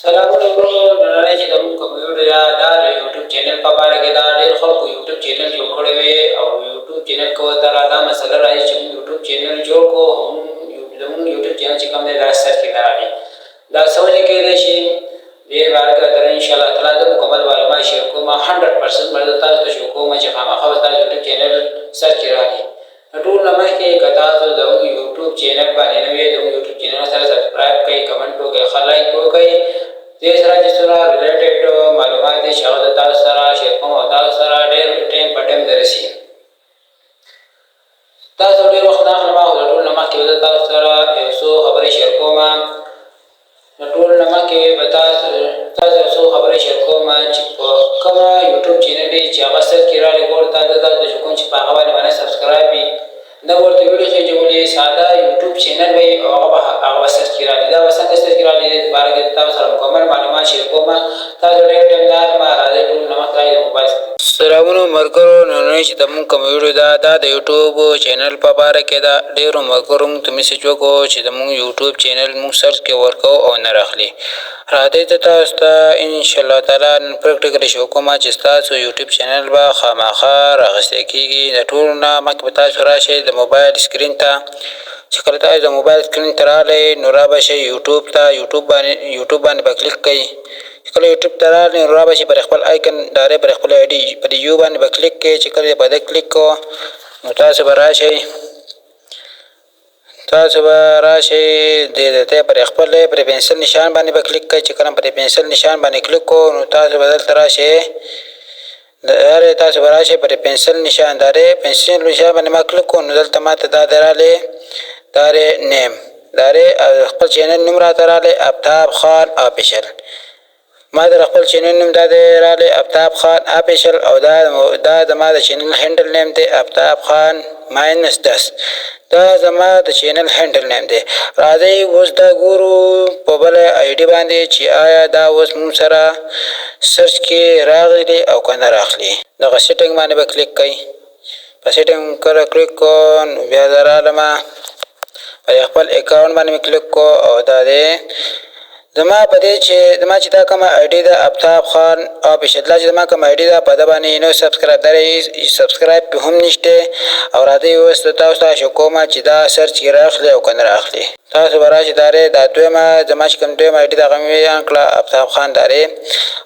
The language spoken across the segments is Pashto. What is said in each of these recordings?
سلامونه ورو نننۍ چې زموږ کوم ویډیو دا د یوټیوب چینل په باره کې دا ډېر خلکو یوټیوب چینل جوړ کړی وي او یوټیوب چینل کې ورته دا مسله راځي چې موږ یوټیوب چینل جوړ کړو او زموږ یوټیوب چینل چې کوم دی دا سرچ کې نه راغلی دا څه وجې کېدای شي دې باره کې درته انشاءالله تعالی زه مکمل معلومات شیر کوم 100% به تاسو ته شو کوم چې خامخا به ستاسو یوټیوب چینل سرچ کې راغلی ټول نه مخکې که تاسو زموږ یوټیوب چینل باندې نوی یې زموږ یوټیوب چینل سره سبسکرایب کړئ کمنټ وکړئ ښه لایک وکړئ دې سره چې سره ریلیټډ معلومات دي چې هغه د تاسو سره شیر کوم او تاسو سره ډېر ټایم په ټایم درسي تاسو ډېر وخت نه اخلم او د ټول نه مخکې به زه تاسو سره یو څو خبرې شیر کوم د ټول نه مخکې به تاسو یو څو خبرې شیر کوم چې په کومه یوټیوب چینل دی چې هغه سرچ کې راغلی ورته تاسو کوم چې په هغه باندې سبسکرایب وي دا ورته ویډیو ښیي چې ولې ساده یوټیوب چینل وي او هغه به سرچ کې راغلی دا به څنګه سرچ کې راغلی دې باره کې تاسو سره مکمل معلومات شیر کوم تاسو ډېر ټایم نه اخلم راځئ ټول نه مخکې د موبایل سلامونه ملګرو نننۍ چې زموږ کوم ویډیو دا د یوټیوب چینل په باره کې ده ډېرو ملګرو موږ ته میسج وکړو چې زموږ یوټیوب چینل موږ سرچ کې ورکوو او نه راخلي راځئ زه تاسو ته انشاءالله تعالی نن پریکټیکلی شو کوم چې ستاسو یوټیوب چینل به خامخا راغستی کېږي د ټولو نه مخکې به تاسو راشئ د موبایل سکرین ته چې کله تاسو د موبایل سکرین ته راغلی نو را به شئ یوټیوب ته یوټیوب باندې به کلیک کوئ چې کله یوټیوب ته راغلی نو را به شئ پر خپل آیکن ډایرکټ پر خپل آی ډي پر یو باندې به کلیک کوئ چې کله په ده کلیک کوو نو تاسو به راشئ دې پر خپل پر پنسل نشان باندې به کلیک کوئ چې کله پر پنسل نشان باندې کلیک کوو نو تاسو به دلته راشئ تاسو به راشئ پر پنسل نشان باندې ما کلیک کوو نو دلته ماته دا راغلی دا نیم دا خپل چینل نوم راته راغلی آفتاب خان آفیشل ما د خپل چینل نوم دا دی راغلی آفتاب خان آفیشل او دا زما د چینل هینډل نیم دی آفتاب خان -10 دا زما د چینل هینډل نیم دی راځئ اوس دا ګورو په بله آی ډي باندې چې آیا دا اوس موږ سره سرچ کې راغلی او که نه راغلی دغه سیټینګ باندې به کلیک کوئ په سیټینګ کله کلیک کوو نو بیا زه رالمه په خپل اکاونټ باندې مې کلیک کوو او دا دی زما چې دا کومه آی ډي ده آفتاب خان آفیشل دا چې زما کومه آی ډي ده په ده باندې نو سبسکرایب پې هم نشته او راځئ اوس تاسو ته شو کومه چې دا سرچ کې راخلي او که نه راخلي تاسو به راشئ دا دویمه زما چې کوم دویمه آی ډي ده هغه مې بیان کړه آفتاب خان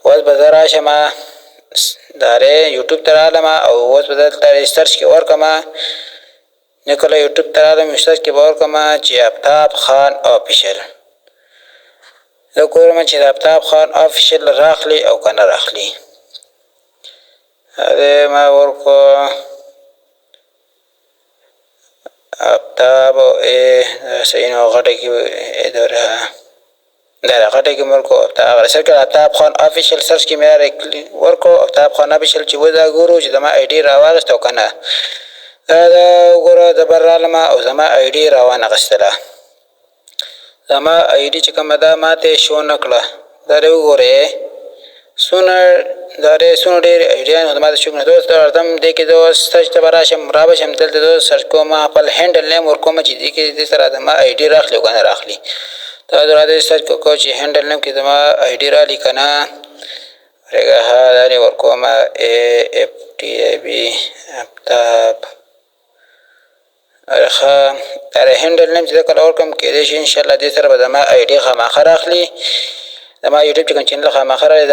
اوس به زه راشم یوټیوب ته رالم او اوس به دلته سرچ کې ورکړم نو کله یوټیوب ته رالم سرچ کې به ورکړم چې آفتاب خان آفیشل زه ګورم چې د آفتاب خان آفیشل راخلي او که نه راخلي ما ورکړو آفتاب صحیح نو غټه کې غټه کې مې ورکړو آفتاب خان آفیشل سرچ کې مې ورکړو آفتاب خان آفیشل چې اوس دا ګورو چې زما آی ډي راواغېسته او که نه دا وګوره زه بر رالم او زما آی ډي راوانغېستله زما آی ډي چې کومه ده ماته شو نه کړه دا وګورئ څونه ډېرې آی ډیانې زما ته شو نه دوست راځم دې کې زه اوس سرچ ته به راشم را به شم دلته زه سرچ کوم خپل هینډل نیم ورکوم چې دې سره زما آی ډي راخلي او که نه راخلي تاسو راځئ سرچ وکړو چې هینډل نیم کې زما آی ډي راغلي که نه دا دې ورکوم AFTAB آفتاب دا هینډل نیم چې زه کله ورکړم کېدای شي انشاءالله دې سره به زما آی ډي خامخا راخلي زما یوټیوب چې کوم چینل خامخا راغلی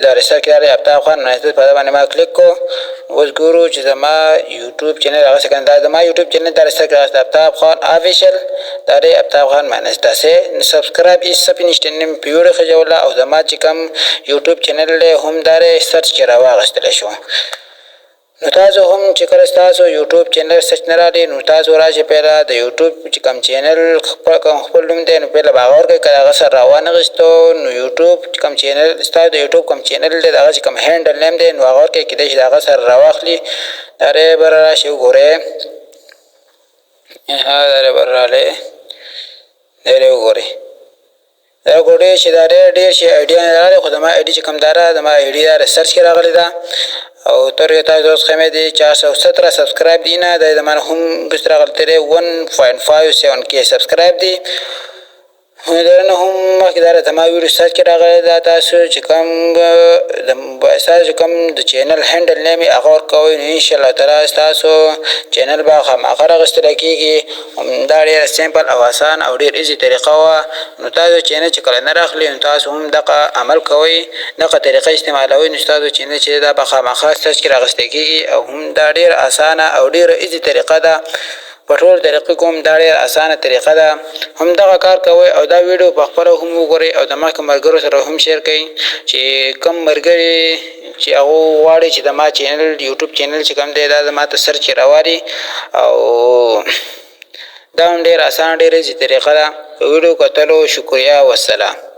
دا سر کې راغلی آفتاب خان په ده باندې ما کلیک کو اوس ګورو چې زما یوټیوب چینل هغسې که دا زما یوټیوب چینل دا سر کې راغلی آفتاب خان آفیشل دا دی آفتاب خان -10 سبسکرایب هېڅ څه پې نشته نه مې په ویډیو ښه او زما چې کوم یوټیوب چینل دی هم دا سرچ کې راواغېستلی شو نو تاسو هم چې کله ستاسو یوټیوب چینل سرچ نه راغلی نو تاسو راشئ پیله د یوټیوب چې کوم چینل خپل نوم دی نو پیله به هغه ورکړئ که د هغه سره راوانغېستو نو یوټیوب چې کوم چینل ستاسو د یوټیوب کوم چینل دی د هغه چې کوم هینډل نیم دی نو هغه ورکړئ کېدای شي د هغه سره راواخلي دا به راشئ وګورئ دا به راغلی دا وګورئ دا ګورئ چې دا ډېر شي آی ډیانې راغلي خو زما آی ډي چې کوم دا زما آی ډي دا سرچ کې راغلې ده او تر تاسو اوس خمې دي 417 سبسکرایب دي نه دا زما هم وروسته راغلی 1.57K سبسکرایب دي درنه هم مخکې دا راته ما ویډیو سرچ کې راغلی دا تاسو چې کوم د چینل هینډل نیم یې هغه ورکوئ نو انشاءالله تعالی ستاسو چینل به خامخا راغوستلی کېږي. دا ډېره سمپل او اسان او ډېر ایزي طریقه وه. نو تاسو چینل چې کله نه راخلي نو تاسو هم دغه عمل کوئ، دغه طریقه استعمالوئ نو ستاسو چینل چې دا به خامخا سرچ کې راغوستی کېږي او هم دا ډېره اسانه او ډېره ایزي طریقه ده. په ټولو طریقو کې هم دا ډېره اسانه طریقه ده. هم دغه کار کوئ او دا ویډیو په خپله هم وګورئ او د مخکې ملګرو سره هم شیر کړئ چې کوم ملګري چې هغه غواړي چې د ما چینل یوټیوب چینل چې کوم دی دا زما ته سرچ کې راوالي. او دا هم ډېره اسانه ډېره ایزي طریقه ده. په ویډیو کتلو شکریه والسلام.